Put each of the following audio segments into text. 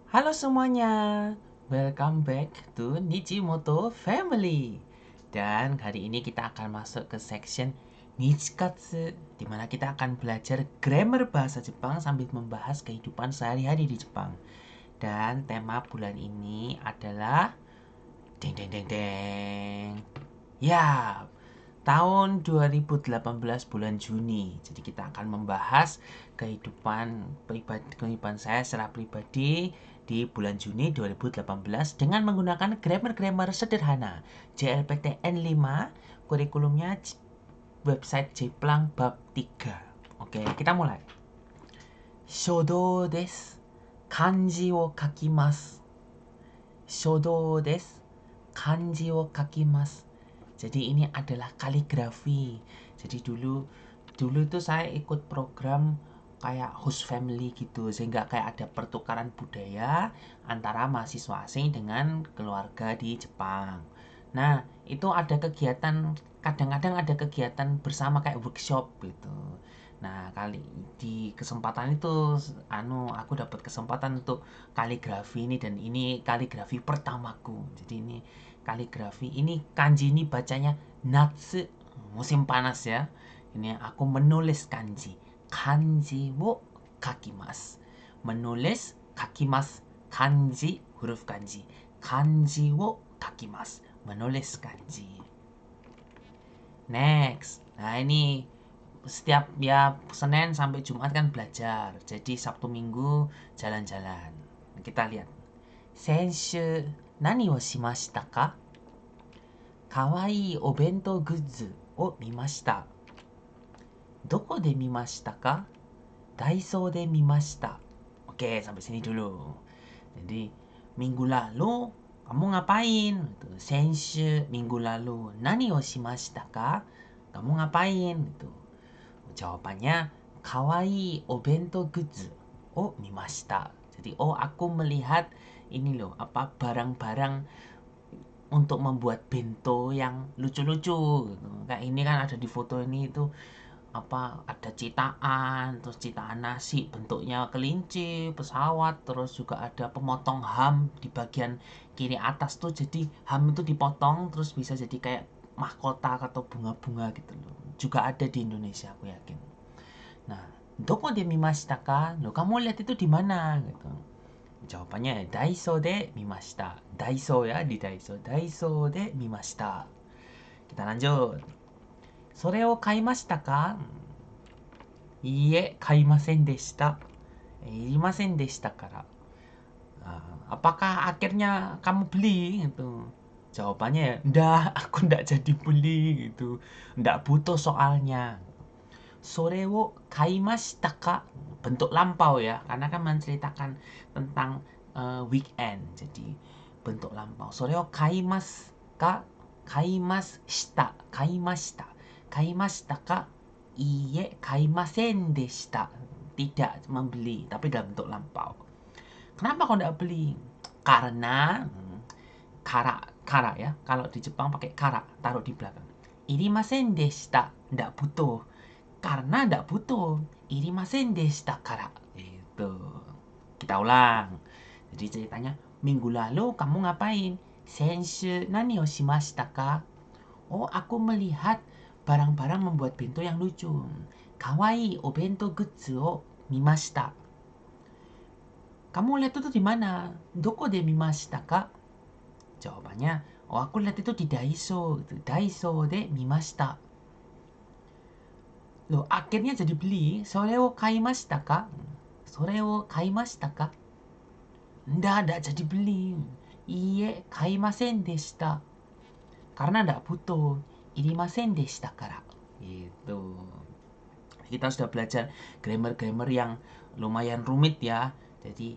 Halo semuanya, welcome back to Nijimoto Family. Dan hari ini kita akan masuk ke section Nichikatsu, di mana kita akan belajar grammar bahasa Jepang sambil membahas kehidupan sehari-hari di Jepang. Dan tema bulan ini adalah deng deng deng deng. Ya, tahun 2018 bulan Juni. Jadi kita akan membahas kehidupan saya secara pribadi di bulan Juni 2018 dengan menggunakan grammar-grammar sederhana. JLPTN 5, kurikulumnya website Jeplang bab 3. Oke, kita mulai. Shodo desu. Kanji wo kakimasu. Shodo desu. Kanji wo kakimasu. Jadi ini adalah kaligrafi. Jadi dulu itu saya ikut program kayak host family gitu, sehingga kayak ada pertukaran budaya antara mahasiswa asing dengan keluarga di Jepang. Nah, itu ada kegiatan, kadang-kadang ada kegiatan bersama kayak workshop gitu. Nah, kali di kesempatan itu aku dapat kesempatan untuk kaligrafi ini, dan ini kaligrafi pertamaku. Jadi ini kaligrafi, ini kanji ini bacanya natsu, musim panas ya. Ini aku menulis kanji. Kanji wo kakimasu. Menulis kakimasu. Kanji, huruf kanji. Kanji wo kakimasu. Menulis kanji. Next. Nah, ini setiap ya Senin sampai Jumat kan belajar. Jadi Sabtu Minggu jalan-jalan. Kita lihat. Senshu nani wo shimashita ka? Kawaii o bento guzzu o mimashita. Doko de mimashita ka? Daiso de mimashita. Oke, sampai sini dulu. Jadi, minggu lalu kamu ngapain? Senshu, minggu lalu. Nani o shimashita ka? Kamu ngapain? Jawabannya, kawaii o bento guzzu o mimashita. Jadi, aku melihat ini loh, barang-barang untuk membuat bento yang lucu-lucu gitu. Kayak ini kan ada di foto ini, itu ada citaan, terus citaan nasi bentuknya kelinci, pesawat, terus juga ada pemotong ham di bagian kiri atas tuh. Jadi ham itu dipotong terus bisa jadi kayak mahkota atau bunga-bunga gitu loh. Juga ada di Indonesia, aku yakin. Nah, doko de mimashita ka? Loh, kamu lihat itu di mana gitu. Jawabannya Daiso de mimashita. Daiso ya, di Daiso. Daiso de mimashita. Kita lanjut. Sore o kaimashita ka? Iie, kaimasen deshita. Irimasen deshita kara. Apakah akhirnya kamu beli gitu? Jawabannya, enggak, aku enggak jadi beli gitu. Enggak butuh soalnya. Sore wo kaimashita ka? Bentuk lampau ya, karena kan menceritakan tentang weekend. Jadi bentuk lampau. Sore wo kaimasu ka? Kaimashita. Kaimashita. Kaimashita ka? Iye, kaimasen deshita. Tidak membeli, tapi dalam bentuk lampau. Kenapa kau tidak beli? Karena kara ya. Kalau di Jepang pakai kara, taruh di belakang. Irimasen deshita, tidak butuh. Karena tidak butuh. Irimasen deshita kara. Itu. Kita ulang. Jadi ceritanya, minggu lalu kamu ngapain? Senshu nani o shimashita ka? Oh, aku melihat barang-barang membuat bento yang lucu. Kawaii o bento gutsu o mimashita. Kamu lihat itu di mana? Doko de mimashita ka? Jawabannya, aku lihat itu di Daiso. Daiso de mimashita. Loh, akhirnya jadi beli. Sore wo kaimashita ka? Sore wo kaimashita ka? Nggak jadi beli. Iye, kaimasen deshita. Karena nggak butuh. Irimasen deshita kara. Gitu. Kita sudah belajar grammar-grammar yang lumayan rumit ya. Jadi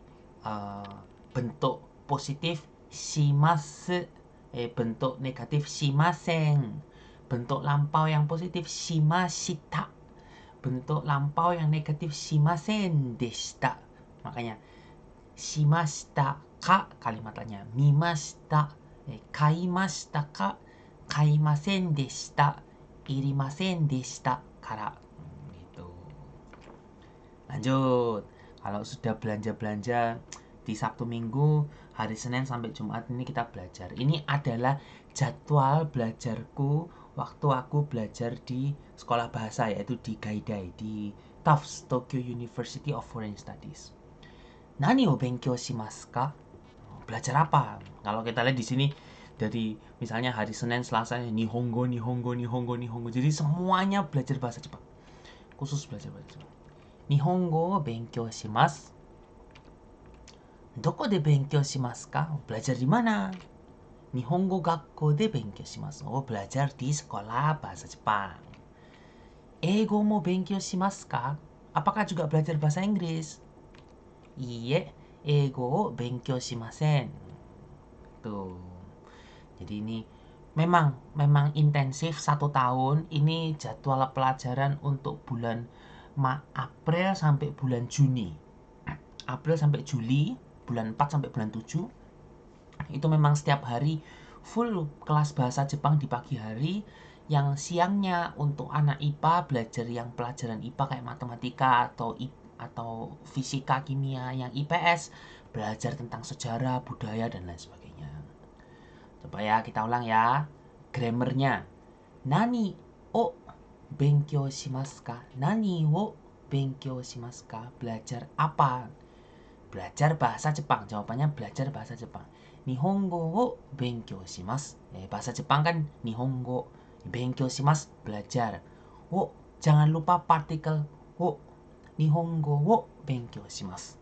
bentuk positif shimasu, bentuk negatif shimasen, bentuk lampau yang positif shimashita, bentuk lampau yang negatif shimasen deshita. Makanya shimashita ka kalimatnya, mimashita, kaimashita ka, kaimasen deshita, irimasen deshita kara. Gitu. Lanjut. Kalau sudah belanja-belanja Di Sabtu Minggu, hari Senin sampai Jumat ini kita belajar. Ini adalah jadwal belajarku waktu aku belajar di sekolah bahasa, yaitu di Gaidai, di Tufts Tokyo University of Foreign Studies. Nani o benkyou shimasu ka? Belajar apa? Kalau kita lihat di sini dari misalnya hari Senin, Selasa, Nihongo. Jadi semuanya belajar bahasa Jepang. Khusus belajar bahasa Jepang. Nihongo benkyou shimasu. Doko de benkyou shimasu ka? Belajar di mana? Nihongo gakko de benkyou shimasu. Belajar di sekolah bahasa Jepang. Eigo mo benkyou shimasu ka? Apakah juga belajar bahasa Inggris? Iie, eigo o benkyou shimasen. Tuh. Jadi ini memang intensif 1 tahun. Ini jadwal pelajaran untuk bulan April sampai bulan Juni. April sampai Juli, bulan 4 sampai bulan 7. Itu memang setiap hari full kelas bahasa Jepang di pagi hari. Yang siangnya untuk anak IPA belajar yang pelajaran IPA kayak matematika atau fisika, kimia. Yang IPS belajar tentang sejarah, budaya, dan lain sebagainya. Coba ya, kita ulang ya. Grammarnya. Nani o benkyou shimasu ka? Nani o benkyou shimasu ka? Belajar apa? Belajar bahasa Jepang. Jawabannya belajar bahasa Jepang. Nihongo o benkyou shimasu. Bahasa Jepang kan Nihongo. Benkyou shimasu, belajar. O, jangan lupa partikel o. Nihongo o benkyou shimasu.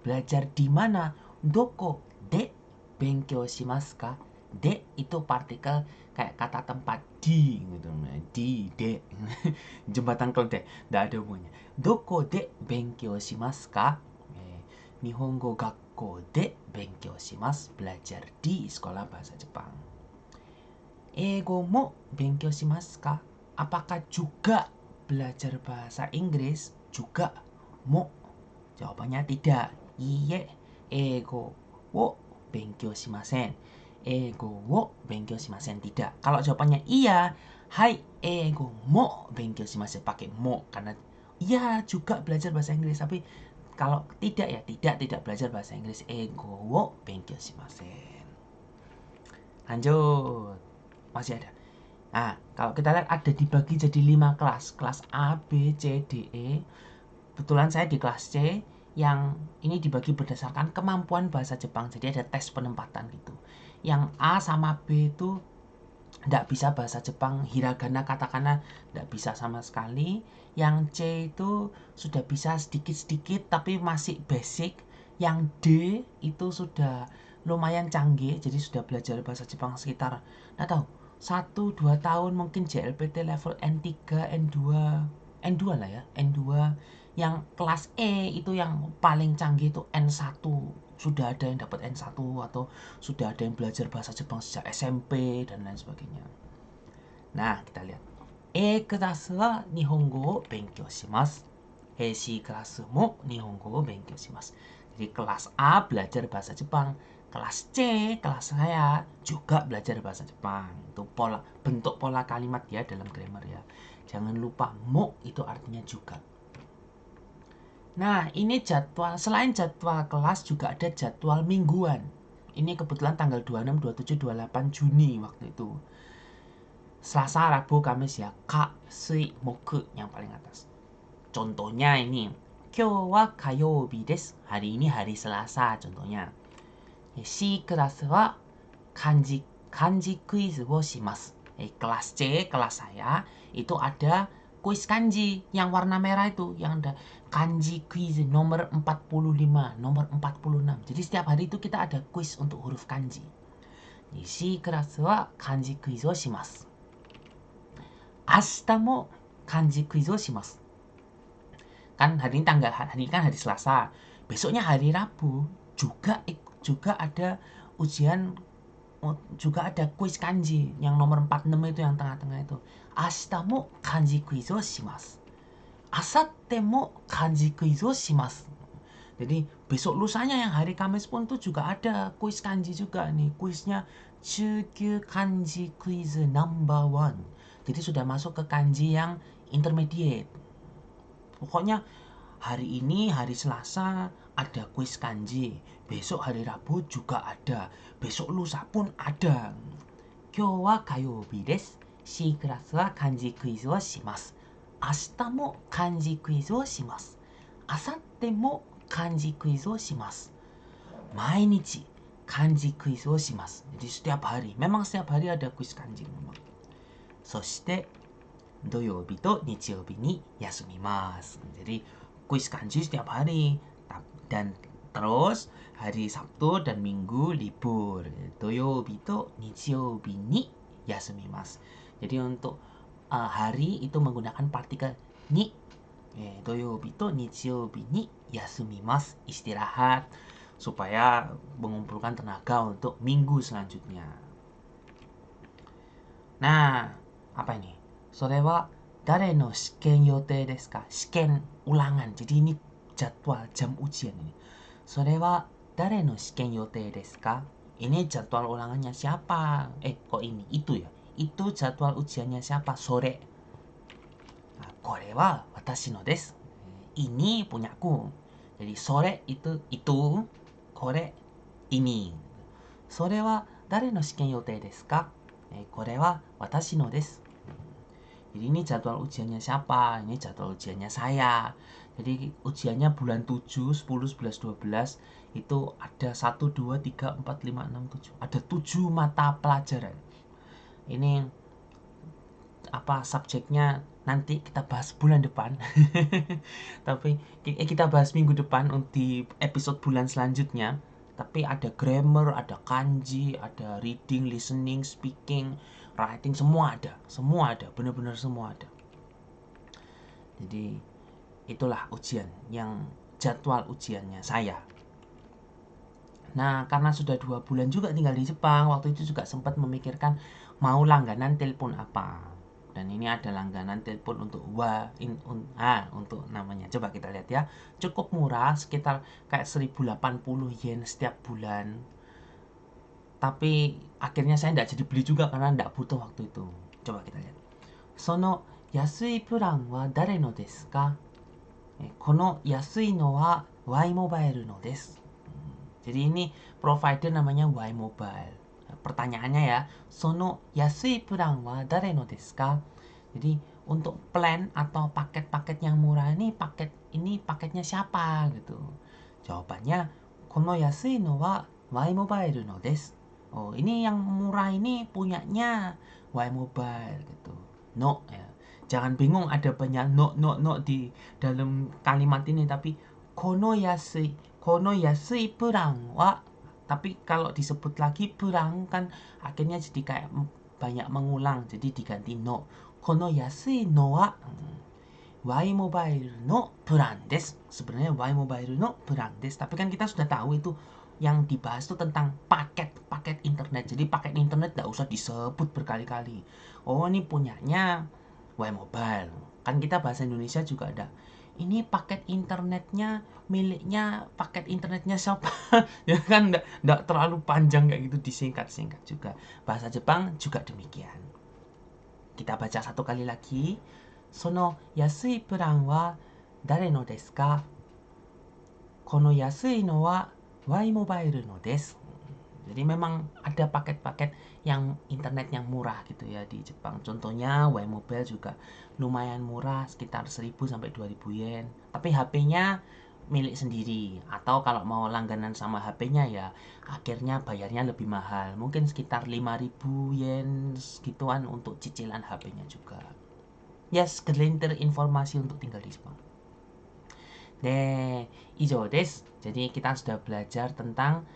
Belajar di mana? Doko de benkyou shimasu ka? De itu partikel kayak kata tempat di gitu. Di, de. Jembatan keledai, enggak ada hubungannya. Doko de benkyou shimasu ka? Nihongo gakko de benkyou shimasu. Belajar di sekolah bahasa Jepang. Eigo mo benkyou shimasu ka? Apakah juga belajar bahasa Inggris? Juga. Mo. Jawabannya tidak. Iie, eigo wo benkyou shimasen. Eigo wo benkyou shimasen. Tidak. Kalau jawabannya iya, hai, eigo mo benkyou shimasen. Pakai mo karena iya juga belajar bahasa Inggris. Tapi kalau tidak ya tidak belajar bahasa Inggris. Eigo wo benkyou shimasen. Lanjut. Masih ada. Nah, kalau kita lihat ada dibagi jadi 5 kelas. Kelas A, B, C, D, E. Kebetulan saya di kelas C yang ini dibagi berdasarkan kemampuan bahasa Jepang. Jadi ada tes penempatan gitu. Yang A sama B itu tidak bisa bahasa Jepang, hiragana, katakana tidak bisa sama sekali. Yang C itu sudah bisa sedikit-sedikit tapi masih basic. Yang D itu sudah lumayan canggih, jadi sudah belajar bahasa Jepang sekitar, nggak tahu, 1-2 tahun mungkin. JLPT level N3, N2 lah ya, N2. Yang kelas E itu yang paling canggih itu N1. Sudah ada yang dapat N1 atau sudah ada yang belajar bahasa Jepang sejak SMP dan lain sebagainya. Nah, kita lihat. E kelas wa Nihongo o benkyou shimasu. C kelas mo Nihongo o benkyou shimasu. Jadi kelas A belajar bahasa Jepang. Kelas C, kelas saya juga belajar bahasa Jepang. Itu bentuk pola kalimat ya dalam grammar ya. Jangan lupa mo itu artinya juga. Nah, ini jadwal, selain jadwal kelas juga ada jadwal mingguan. Ini kebetulan tanggal 26, 27, 28 Juni waktu itu. Selasa, Rabu, Kamis ya. Ka, Sui, Moku yang paling atas. Contohnya ini. Kyou wa kayoubi desu. Hari ini hari Selasa contohnya. C kelas wa kanji quiz wo shimasu. Kelas C, kelas saya itu ada kuis kanji yang warna merah itu, yang ada kanji quiz nomor 45, nomor 46. Jadi setiap hari itu kita ada kuis untuk huruf kanji. C kelas wa kanji quiz wo shimasu. Ashita mo kanji quiz wo shimasu. Kan hari ini kan hari Selasa. Besoknya hari Rabu juga ada ujian, juga ada kuis kanji yang nomor 46 itu yang tengah-tengah itu. Ashita mo kanji quiz wo shimasu. Asatte mo kanji quiz wo shimasu. Jadi besok lusanya yang hari Kamis pun tuh juga ada kuis kanji juga nih. Kuisnya Chūkyū Kanji Quiz number 1. Jadi sudah masuk ke kanji yang intermediate. Pokoknya hari ini hari Selasa ada kuis kanji, besok hari Rabu juga ada, besok lusa pun ada. Kyou wa kayobi desu. C クラスは漢字クイズをします。明日も漢字クイズをします。明後日も漢字クイズをします。毎日漢字クイズをします。Jadi setiap hari, memang setiap hari ada kuis kanji memang. そして土曜日と日曜日に休みます。Jadi kuis kanji setiap hari dan terus hari Sabtu dan Minggu libur. 土曜日と日曜日に休みます。Jadi untuk hari itu menggunakan partikel ni. 土曜日と日曜日に休みます. Istirahat supaya mengumpulkan tenaga untuk minggu selanjutnya. Nah, apa ini? それは誰の試験予定ですか? Shiken ulangan. Jadi ini jadwal jam ujian ini. それは誰の試験予定ですか? Ini jadwal ulangannya siapa? Kok ini? Itu ya. Itu jadwal ujiannya siapa? Sore. Nah, これは私のです. Ini punyaku. Jadi sore itu, これ ini. それは誰の試験予定ですか? これは私のです. Jadi ini jadwal ujiannya siapa? Ini jadwal ujiannya saya. Jadi ujiannya bulan 7, 10, 11, 12 itu ada 1, 2, 3, 4, 5, 6, 7. Ada 7 mata pelajaran. Ini apa subjeknya nanti kita bahas bulan depan. Tapi kita bahas minggu depan di episode bulan selanjutnya. Tapi ada grammar, ada kanji, ada reading, listening, speaking, writing, semua ada, benar-benar semua ada. Jadi itulah ujian yang jadwal ujiannya saya. Nah, karena sudah 2 bulan juga tinggal di Jepang, waktu itu juga sempat memikirkan mau langganan telepon apa. Dan ini ada langganan telepon untuk untuk namanya. Coba kita lihat ya. Cukup murah, sekitar kayak 1080 yen setiap bulan. Tapi akhirnya saya tidak jadi beli juga karena tidak butuh waktu itu. Coba kita lihat. Sono yasui plan wa dare no desu ka? Kono yasui no wa Y Mobile no desu. Jadi ini provider namanya Y Mobile. Pertanyaannya ya, sono yasui plan wa dare no desu ka? Jadi untuk plan atau paket-paket yang murah ini paketnya siapa gitu. Jawabannya kono yasui no wa Y Mobile no desu. Oh, ini yang murah ini punyanya Y Mobile gitu. No ya. Jangan bingung ada banyak no di dalam kalimat ini, tapi kono yasui plan wa, tapi kalau disebut lagi plan kan akhirnya jadi kayak banyak mengulang, jadi diganti no. Kono yasui no wa Y Mobile no plan desu. Sebenarnya Y Mobile no plan desu, tapi kan kita sudah tahu itu yang dibahas itu tentang paket internet. Jadi paket internet tidak usah disebut berkali-kali. Oh, ini punyanya Y Mobile. Kan kita bahasa Indonesia juga ada. Ini paket internetnya miliknya paket internetnya siapa? Ya kan enggak terlalu panjang kayak gitu, disingkat-singkat juga. Bahasa Jepang juga demikian. Kita baca satu kali lagi. Sono yasui plan wa dare no desu ka? Kono yasui no wa Y Mobile no desu. Jadi memang ada paket-paket yang internet yang murah gitu ya di Jepang. Contohnya Y Mobile juga lumayan murah, sekitar 1000 sampai 2000 yen. Tapi HP-nya milik sendiri, atau kalau mau langganan sama HP-nya ya akhirnya bayarnya lebih mahal. Mungkin sekitar 5000 yen gituan untuk cicilan HP-nya juga. Ya, segelintir informasi untuk tinggal di Jepang. Ijo desu. Jadi kita sudah belajar tentang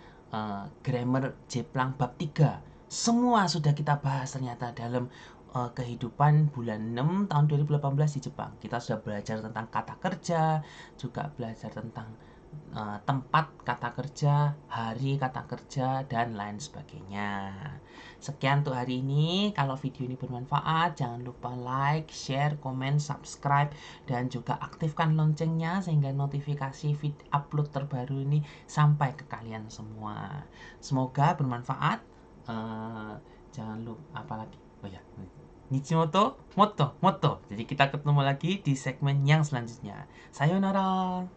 grammar Jepang bab 3. Semua sudah kita bahas ternyata dalam kehidupan bulan 6 tahun 2018 di Jepang. Kita sudah belajar tentang kata kerja, juga belajar tentang tempat kata kerja, hari kata kerja, dan lain sebagainya. Sekian untuk hari ini. Kalau video ini bermanfaat, jangan lupa like, share, komen, subscribe, dan juga aktifkan loncengnya sehingga notifikasi upload terbaru ini sampai ke kalian semua. Semoga bermanfaat. Jangan lupa apalagi. Oh ya, Nichimoto Motto. Jadi kita ketemu lagi di segmen yang selanjutnya. Sayonara.